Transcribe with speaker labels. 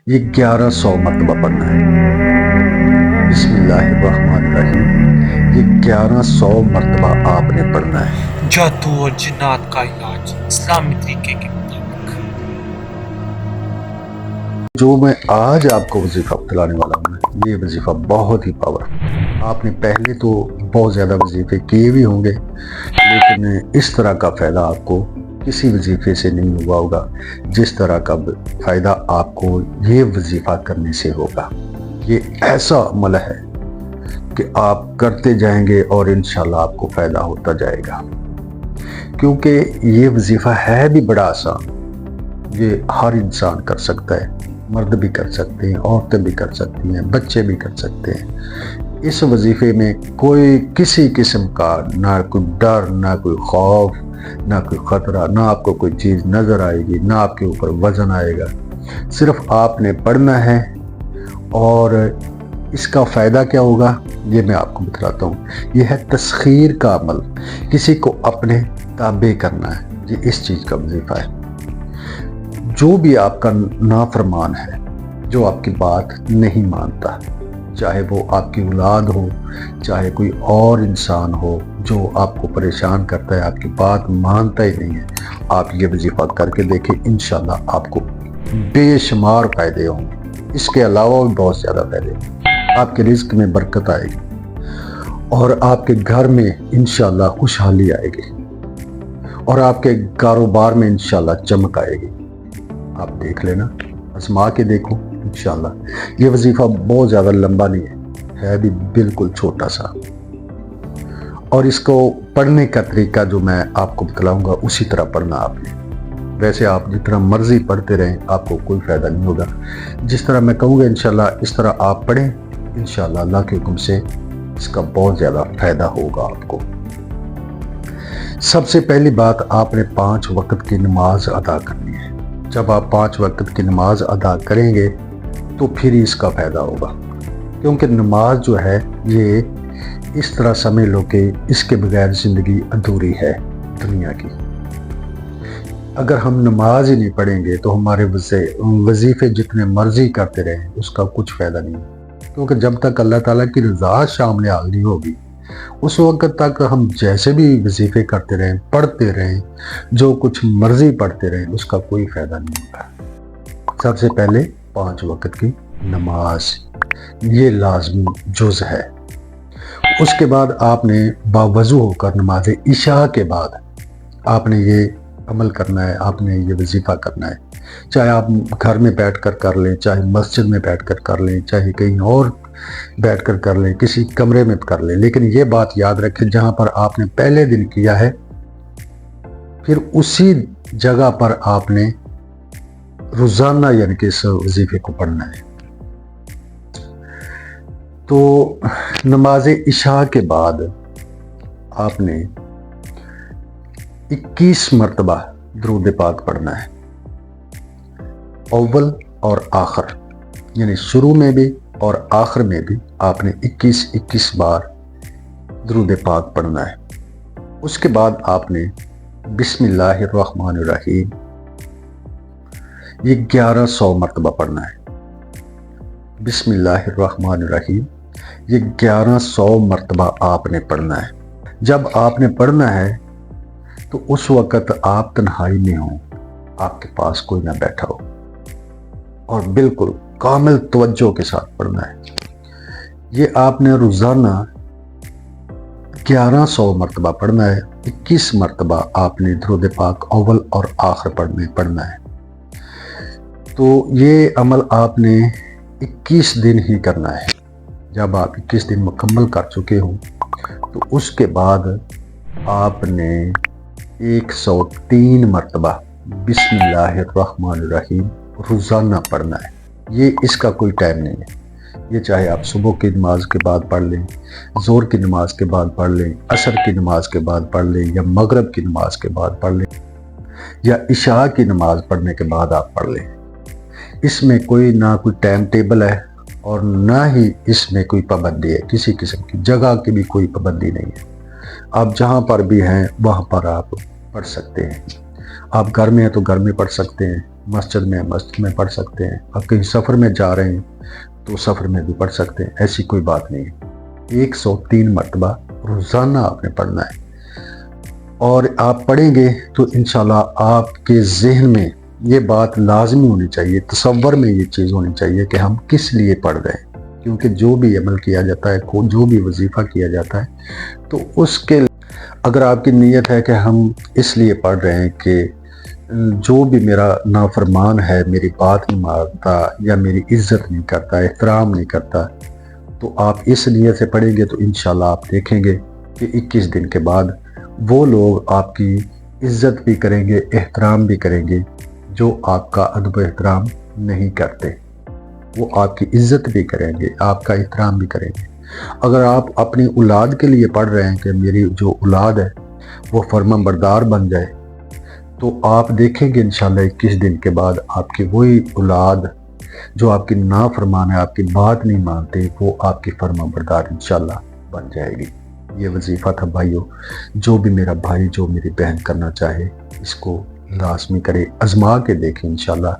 Speaker 1: ये 1100 मरतबा पढ़ना है। बिस्मिल्लाहिर्रहमानिर्रहीम। ये 1100 मरतबा आपने पढ़ना है।
Speaker 2: जादू और जिन्नात का इलाज इस्लामी तरीके के मुताबिक।
Speaker 1: जो मैं आज आपको वजीफा बतलाने वाला हूँ, ये वजीफा बहुत ही पावरफुल। आपने पहले तो बहुत ज़्यादा वजीफे किए भी होंगे, लेकिन इस तरह का फ़ायदा आपको किसी वजीफे से नहीं हुआ होगा जिस तरह का फ़ायदा आपको ये वजीफा करने से होगा। ये ऐसा अमल है कि आप करते जाएंगे और इंशाल्लाह आपको फ़ायदा होता जाएगा, क्योंकि ये वजीफा है भी बड़ा आसान। ये हर इंसान कर सकता है, मर्द भी कर सकते हैं, औरतें भी कर सकती हैं, बच्चे भी कर सकते हैं। इस वजीफे में कोई किसी किस्म का ना कोई डर, ना कोई खौफ, ना कोई ख़तरा, ना आपको कोई चीज़ नज़र आएगी, ना आपके ऊपर वज़न आएगा। सिर्फ आपने पढ़ना है और इसका फ़ायदा क्या होगा ये मैं आपको बतलाता हूँ। ये है तस्खीर का अमल, किसी को अपने ताबे करना है। ये इस चीज़ का वजीफा है। जो भी आपका नाफरमान है, जो आपकी बात नहीं मानता, चाहे वो आपकी औलाद हो, चाहे कोई और इंसान हो जो आपको परेशान करता है, आपकी बात मानता ही नहीं है, आप ये वजीफा करके देखें, इंशाल्लाह आपको बेशुमार फ़ायदे होंगे। इसके अलावा भी बहुत ज़्यादा फ़ायदे होंगे। आपके रिज़्क में बरकत आएगी और आपके घर में इंशाल्लाह खुशहाली आएगी और आपके कारोबार में इंशाल्लाह चमक आएगी। आप देख लेना, आजमा के देखो इंशाल्लाह। ये वजीफा बहुत ज़्यादा लंबा नहीं है भी बिल्कुल छोटा सा। और इसको पढ़ने का तरीका जो मैं आपको बतलाऊंगा उसी तरह पढ़ना आपने। वैसे आप जितना मर्जी पढ़ते रहें आपको कोई फ़ायदा नहीं होगा। जिस तरह मैं कहूँगा इंशाल्लाह इस तरह आप पढ़ें, इंशाल्लाह अल्लाह के हुक्म से इसका बहुत ज़्यादा फ़ायदा होगा आपको। सबसे पहली बात, आपने 5 वक्त की नमाज अदा करनी है। जब आप 5 वक्त की नमाज अदा करेंगे तो फिर इसका फ़ायदा होगा, क्योंकि नमाज जो है ये इस तरह समझ लो कि इसके बगैर ज़िंदगी अधूरी है दुनिया की। अगर हम नमाज ही नहीं पढ़ेंगे तो हमारे वजीफ़े जितने मर्जी करते रहें उसका कुछ फ़ायदा नहीं, क्योंकि जब तक अल्लाह ताला की रज़ा सामने हाल नहीं होगी उस वक्त तक हम जैसे भी वजीफ़े करते रहें, पढ़ते रहें, जो कुछ मर्जी पढ़ते रहें, उसका कोई फ़ायदा नहीं होगा। सबसे पहले 5 वक्त की नमाज ये लाजमी जुज़ है। उसके बाद आपने बावज़ू होकर नमाज इशा के बाद आपने ये अमल करना है, आपने ये वजीफ़ा करना है। चाहे आप घर में बैठकर कर लें, चाहे मस्जिद में बैठकर कर लें, चाहे कहीं और बैठकर कर लें, किसी कमरे में कर लें, लेकिन ये बात याद रखें जहां पर आपने पहले दिन किया है फिर उसी जगह पर आपने रोज़ाना यानी कि इस वजीफे को पढ़ना है। तो नमाज इशा के बाद आपने 21 मरतबा दरूद पाक पढ़ना है, अव्वल और आखिर, यानी शुरू में भी और आखिर में भी आपने 21 बार दरूद पाक पढ़ना है। उसके बाद आपने बिस्मिल्लाहिर्रहमानिर्रहीम ये 1100 मरतबा पढ़ना है। बिस्मिल्लाहिर्रहमानिर्रहीम ये 1100 मरतबा आपने पढ़ना है। जब आपने पढ़ना है तो उस वक़्त आप तन्हाई में हो, आपके पास कोई ना बैठा हो और बिल्कुल कामिल तवज्जो के साथ पढ़ना है। ये आपने रोज़ाना 1100 मरतबा पढ़ना है। 21 मरतबा आपने दरूद पाक अव्वल और आखिर पढ़ना है। तो ये अमल आपने 21 दिन ही करना है। जब आप 21 दिन मुकम्मल कर चुके हो तो उसके बाद आपने 103 मरतबा बिस्मिल्लाहिर्रहमानिर्रहीम रोज़ाना पढ़ना है। ये इसका कोई टाइम नहीं है। ये चाहे आप सुबह की नमाज के बाद पढ़ लें, ज़ोर की नमाज के बाद पढ़ लें, असर की नमाज के बाद पढ़ लें, या मगरिब की नमाज के बाद पढ़ लें, या इशा की नमाज पढ़ने के बाद आप पढ़ लें। इसमें कोई ना कोई टाइम टेबल है और ना ही इसमें कोई पाबंदी है, किसी किस्म की जगह की भी कोई पाबंदी नहीं है। आप जहाँ पर भी हैं वहाँ पर आप पढ़ सकते हैं। आप घर में हैं तो घर में पढ़ सकते हैं, मस्जिद में पढ़ सकते हैं, आप कहीं सफ़र में जा रहे हैं तो सफ़र में भी पढ़ सकते हैं, ऐसी कोई बात नहीं है। 103 मरतबा रोज़ाना आपने पढ़ना है, और आप पढ़ेंगे तो इंशाल्लाह आपके जहन में ये बात लाजमी होनी चाहिए, तसव्वुर में ये चीज़ होनी चाहिए कि हम किस लिए पढ़ रहे हैं। क्योंकि जो भी अमल किया जाता है, जो भी वजीफ़ा किया जाता है, तो उसके अगर आपकी नीयत है कि हम इसलिए पढ़ रहे हैं कि जो भी मेरा नाफरमान है, मेरी बात नहीं मानता या मेरी इज्जत नहीं करता, एहतराम नहीं करता, तो आप इस नीयत से पढ़ेंगे तो इंशाल्लाह आप देखेंगे कि 21 दिन के बाद वो लोग आपकी इज्जत भी करेंगे, एहतराम भी करेंगे जो आपका अदब एहतराम नहीं करते। वो आपकी इज्जत भी करेंगे, आपका एहतराम भी करेंगे। अगर आप अपनी औलाद के लिए पढ़ रहे हैं कि मेरी जो औलाद है वो फर्माबरदार बन जाए, तो आप देखेंगे इंशाल्लाह 21 दिन के बाद आपकी वही औलाद जो आपकी नाफरमान है, आपकी बात नहीं मानते, वो आपकी फर्माबरदार इंशाल्लाह बन जाएगी। ये वजीफ़ा था भाइयों, जो भी मेरा भाई, जो मेरी बहन करना चाहे इसको लाजमी करे, आजमा के देखें। इंशाल्लाह